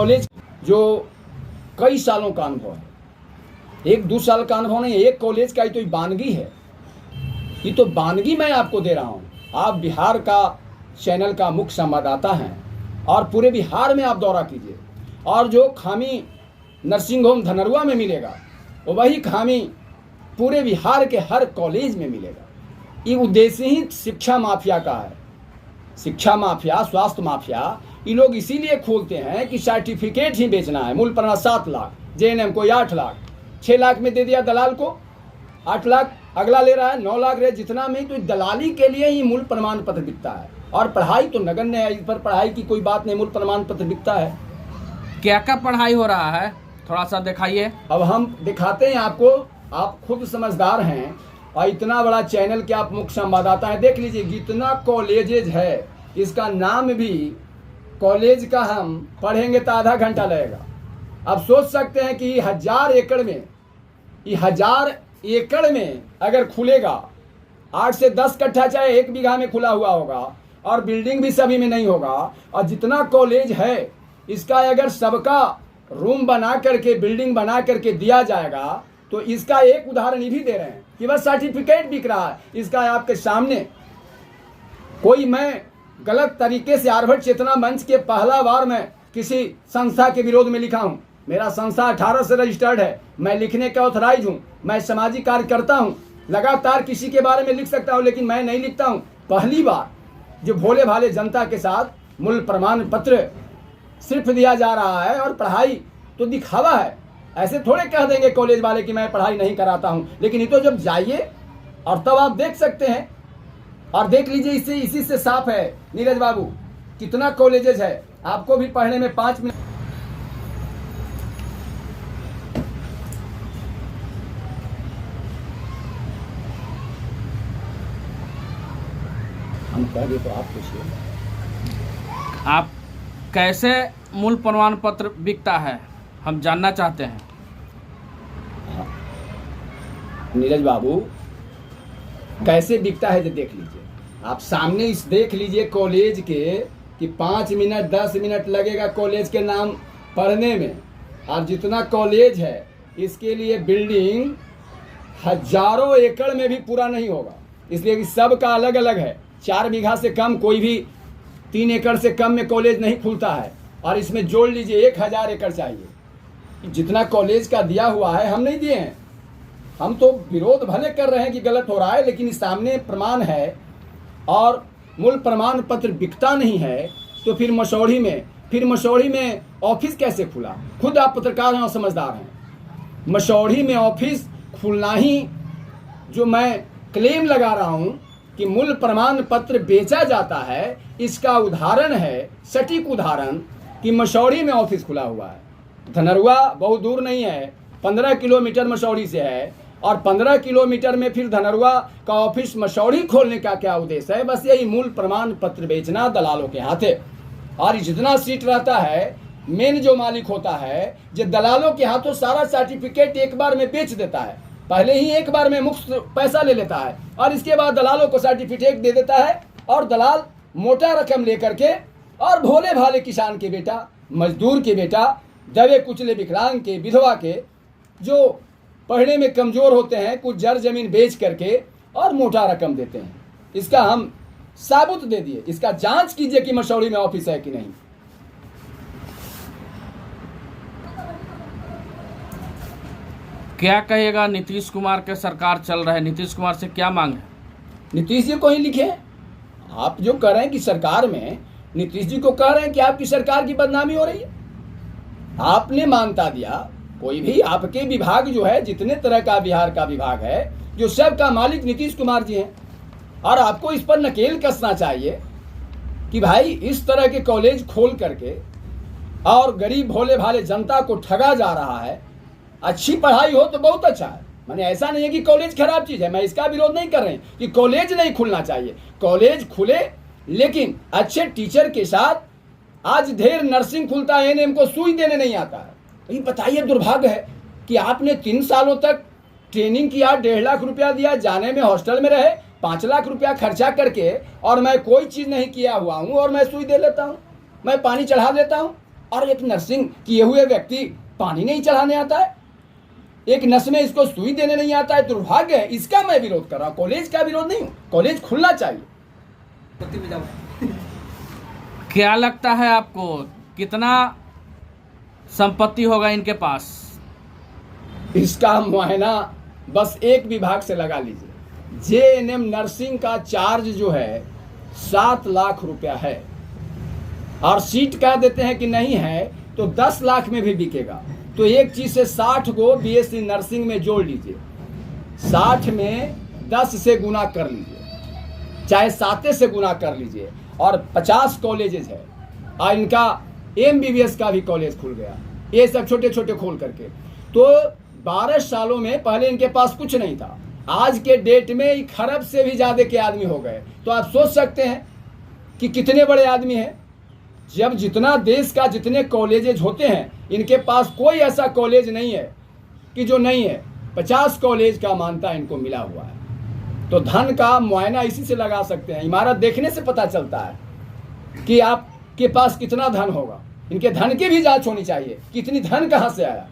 College जो कई सालों का अनुभव है, 1-2 साल का अनुभव नहीं, एक कॉलेज का ही तो बानगी है। ये तो बानगी मैं आपको दे रहा हूँ। आप बिहार का चैनल का मुख्य संवाददाता हैं और पूरे बिहार में आप दौरा कीजिए, और जो खामी नर्सिंग होम धनरुआ में मिलेगा वही खामी पूरे बिहार के हर कॉलेज में मिलेगा। ये उद्देश्य ही शिक्षा माफिया का है। शिक्षा माफिया, स्वास्थ्य माफिया, ये लोग इसीलिए खोलते हैं कि सर्टिफिकेट ही बेचना है। मूल प्रमाण 7 लाख, JNM को 8 लाख, 6 लाख में दे दिया दलाल को, 8 लाख अगला ले रहा है, 9 लाख रहे जितना में, तो दलाली के लिए ही मूल प्रमाण पत्र बिकता है। और पढ़ाई तो नगण्य है, इस पर पढ़ाई की कोई बात नहीं, मूल प्रमाण पत्र बिकता है। क्या क्या पढ़ाई हो रहा है, थोड़ा सा दिखाइए। अब हम दिखाते हैं आपको, आप खुद समझदार हैं और इतना बड़ा चैनल के आप मुख्य संवाददाता हैं। देख लीजिए जितना कॉलेजेज है, इसका नाम भी कॉलेज का हम पढ़ेंगे तो आधा घंटा लगेगा। अब सोच सकते हैं कि 1000 एकड़ में, ये 1000 एकड़ में अगर खुलेगा, 8 से 10 कट्ठा चाहे 1 बीघा में खुला हुआ होगा, और बिल्डिंग भी सभी में नहीं होगा, और जितना कॉलेज है इसका अगर सबका रूम बना करके, बिल्डिंग बना करके दिया जाएगा, तो इसका एक उदाहरण ये भी दे रहे हैं कि बस सर्टिफिकेट बिक रहा है। इसका आपके सामने कोई, मैं गलत तरीके से आर्यभट्ट चेतना मंच के पहला बार मैं किसी संस्था के विरोध में लिखा हूं। मेरा संस्था 18 से रजिस्टर्ड है, मैं लिखने का ऑथराइज हूं, मैं सामाजिक कार्य करता हूं, लगातार किसी के बारे में लिख सकता हूं, लेकिन मैं नहीं लिखता हूं। पहली बार जो भोले भाले जनता के साथ मूल प्रमाण पत्र सिर्फ दिया जा रहा है, और पढ़ाई तो दिखावा है। ऐसे थोड़े कह देंगे कॉलेज वाले कि मैं पढ़ाई नहीं कराता हूं, लेकिन ये तो जब जाइए और तब आप देख सकते हैं। और देख लीजिए, इससे इसी से साफ है नीरज बाबू कितना कॉलेजेस है, आपको भी पढ़ने में 5 मिनट। हम कह दिए तो आप पूछिए, आप कैसे मूल प्रमाण पत्र बिकता है, हम जानना चाहते हैं। नीरज बाबू कैसे बिकता है, जो देख लीजिए आप सामने, इस देख लीजिए कॉलेज के कि 5 मिनट 10 मिनट लगेगा कॉलेज के नाम पढ़ने में, और जितना कॉलेज है इसके लिए बिल्डिंग हजारों एकड़ में भी पूरा नहीं होगा, इसलिए कि सब का अलग अलग है। 4 बीघा से कम, कोई भी 3 एकड़ से कम में कॉलेज नहीं खुलता है, और इसमें जोड़ लीजिए 1000 एकड़ चाहिए। जितना कॉलेज का दिया हुआ है हम नहीं दिए हैं, हम तो विरोध भले कर रहे हैं कि गलत हो रहा है, लेकिन सामने प्रमाण है और मूल प्रमाण पत्र बिकता नहीं है, तो फिर मसौढ़ी में ऑफिस कैसे खुला? खुद आप पत्रकार हैं और समझदार हैं। मसौढ़ी में ऑफिस खुलना ही, जो मैं क्लेम लगा रहा हूं कि मूल प्रमाण पत्र बेचा जाता है, इसका उदाहरण है, सटीक उदाहरण, कि मसौढ़ी में ऑफिस खुला हुआ है। धनरुआ बहुत दूर नहीं है, 15 किलोमीटर मसौढ़ी से है, और 15 किलोमीटर में फिर धनरुआ का ऑफिस मसौढ़ी खोलने का क्या उद्देश्य है? बस यही, मूल प्रमाण पत्र बेचना दलालों के हाथ है। और जितना सीट रहता है, मेन जो मालिक होता है, जो दलालों के हाथों सारा सर्टिफिकेट एक बार में बेच देता है। पहले ही एक बार में मुफ्त पैसा ले लेता है, और इसके बाद दलालों को सर्टिफिकेट दे देता है, और दलाल मोटा रकम लेकर के, और भोले भाले किसान के बेटा, मजदूर के बेटा, दबे कुचले विकलांग के, विधवा के, जो पढ़ने में कमजोर होते हैं, कुछ जर जमीन बेच करके और मोटा रकम देते हैं। इसका हम साबुत दे दिए, इसका जांच कीजिए कि मसौढ़ी में ऑफिस है कि नहीं। क्या कहेगा नीतीश कुमार के सरकार चल रहा है, नीतीश कुमार से क्या मांग है? नीतीश जी को ही लिखे। आप जो कह रहे हैं कि सरकार में, नीतीश जी को कह रहे हैं कि आपकी सरकार की बदनामी हो रही है। आपने मान्यता दिया, कोई भी आपके विभाग जो है, जितने तरह का बिहार का विभाग है, जो सब का मालिक नीतीश कुमार जी हैं, और आपको इस पर नकेल कसना चाहिए कि भाई इस तरह के कॉलेज खोल करके और गरीब भोले भाले जनता को ठगा जा रहा है। अच्छी पढ़ाई हो तो बहुत अच्छा है, मैंने ऐसा नहीं है कि कॉलेज खराब चीज है, मैं इसका विरोध नहीं कर रहे हैं कि कॉलेज नहीं खुलना चाहिए, कॉलेज खुले, लेकिन अच्छे टीचर के साथ। आज ढेर नर्सिंग खुलता है, एनएम को सुई देने नहीं आता है। ये बताइए, दुर्भाग्य है कि आपने 3 सालों तक ट्रेनिंग किया, 1.5 लाख रुपया दिया, जाने में हॉस्टल में रहे, 5 लाख रुपया खर्चा करके, और मैं कोई चीज नहीं किया हुआ हूं, और मैं सुई दे लेता हूं, मैं पानी चढ़ा देता हूं, और एक नर्सिंग किए हुए व्यक्ति पानी नहीं चढ़ाने आता है, एक नस में इसको सुई देने नहीं आता है, दुर्भाग्य है। इसका मैं विरोध कर रहा हूँ, कॉलेज का विरोध नहीं हूँ, कॉलेज खुलना चाहिए। क्या लगता है आपको कितना संपत्ति होगा इनके पास? इसका मुआयना बस एक विभाग से लगा लीजिए। जेएनएम नर्सिंग का चार्ज जो है 7 लाख रुपया है, और सीट कह देते हैं कि नहीं है तो 10 लाख में भी बिकेगा। तो एक चीज से 60 को बीएससी नर्सिंग में जोड़ लीजिए, 60 में 10 से गुना कर लीजिए, चाहे 7 से गुना कर लीजिए, और 50 कॉलेजेस है, और इनका एमबीबीएस का भी कॉलेज खुल गया, ये सब छोटे छोटे खोल करके। तो 12 सालों में पहले इनके पास कुछ नहीं था, आज के डेट में 1 खरब से भी ज़्यादा के आदमी हो गए। तो आप सोच सकते हैं कि कितने बड़े आदमी हैं। जब जितना देश का जितने कॉलेजेज होते हैं, इनके पास कोई ऐसा कॉलेज नहीं है कि जो नहीं है। 50 कॉलेज का मान्यता इनको मिला हुआ है। तो धन का मुआयना इसी से लगा सकते हैं, इमारत देखने से पता चलता है कि आपके पास कितना धन होगा। इनके धन की भी जांच होनी चाहिए, कितनी धन कहाँ से आया।